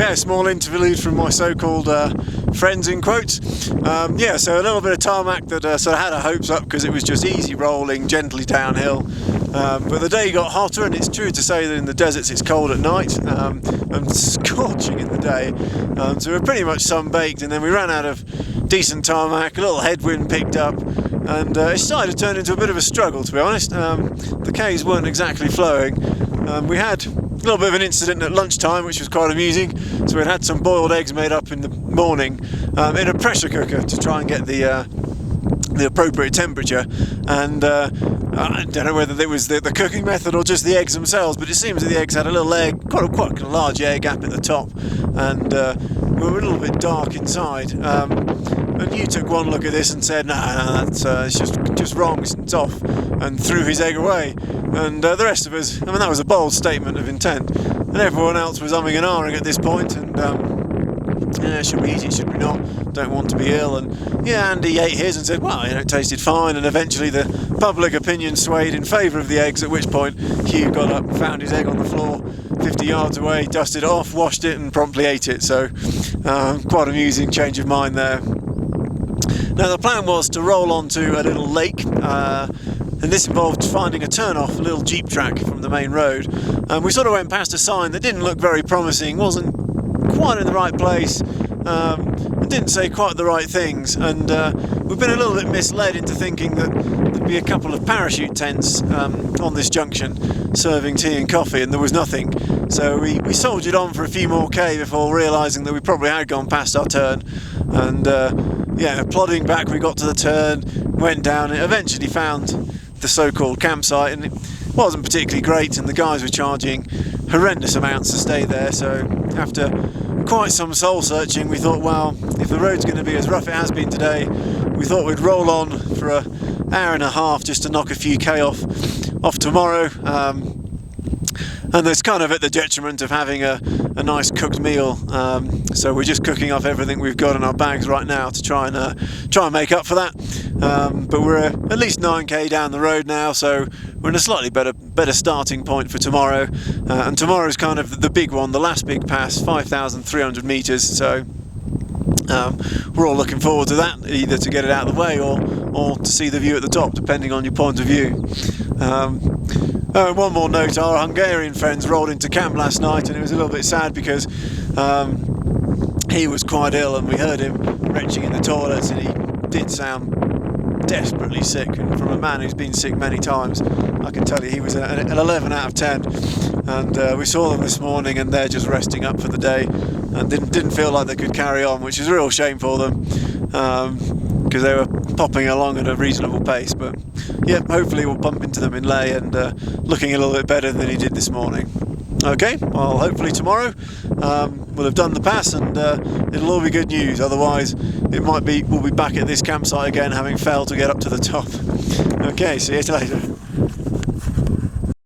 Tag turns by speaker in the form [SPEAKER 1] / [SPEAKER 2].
[SPEAKER 1] Okay, a small interlude from my so-called friends in quotes. Yeah, so a little bit of tarmac that sort of had our hopes up because it was just easy rolling, gently downhill. But the day got hotter, and it's true to say that in the deserts it's cold at night and scorching in the day. So we're pretty much sun-baked, and then we ran out of decent tarmac, a little headwind picked up, and it started to turn into a bit of a struggle, to be honest. The Ks weren't exactly flowing. We had a little bit of an incident at lunchtime, which was quite amusing. So we'd had some boiled eggs made up in the morning in a pressure cooker to try and get the appropriate temperature, and I don't know whether it was the cooking method or just the eggs themselves, but it seems that the eggs had a little egg, quite a large air gap at the top, and we were a little bit dark inside. And you took one look at this and said, "No, that's it's just wrong, it's off," and threw his egg away. And the rest of us, I mean, that was a bold statement of intent, and everyone else was umming and ahhing at this point, and yeah, should we eat it, should we not, don't want to be ill. And yeah, Andy ate his and said, well, it tasted fine, and eventually the public opinion swayed in favour of the eggs, at which point Hugh got up, found his egg on the floor 50 yards away, dusted it off, washed it, and promptly ate it. So quite amusing change of mind there. Now the plan was to roll onto a little lake, and this involved finding a turn-off, a little jeep track from the main road. And we sort of went past a sign that didn't look very promising, wasn't quite in the right place, and didn't say quite the right things, and we've been a little bit misled into thinking that there'd be a couple of parachute tents on this junction serving tea and coffee, and there was nothing. So we soldiered on for a few more K before realising that we probably had gone past our turn, and yeah, plodding back we got to the turn, went down, and eventually found the so-called campsite, and it wasn't particularly great, and the guys were charging horrendous amounts to stay there. So after quite some soul searching, we thought, well, if the road's going to be as rough it has been today, we thought we'd roll on for an hour and a half just to knock a few K off tomorrow. And it's kind of at the detriment of having a nice cooked meal, so we're just cooking off everything we've got in our bags right now to try and make up for that. But we're at least 9k down the road now, so we're in a slightly better starting point for tomorrow. And tomorrow's kind of the big one, the last big pass, 5,300 metres. So we're all looking forward to that, either to get it out of the way or to see the view at the top, depending on your point of view. One more note, our Hungarian friends rolled into camp last night, and it was a little bit sad because he was quite ill, and we heard him retching in the toilets, and he did sound desperately sick, and from a man who's been sick many times, I can tell you he was an 11 out of 10. And we saw them this morning, and they're just resting up for the day, and didn't feel like they could carry on, which is a real shame for them, because they were popping along at a reasonable pace. But yeah, hopefully we'll bump into them in Leh, and looking a little bit better than he did this morning. Okay, well, hopefully tomorrow we'll have done the pass, and it'll all be good news. Otherwise, we'll be back at this campsite again, having failed to get up to the top. Okay, see you later.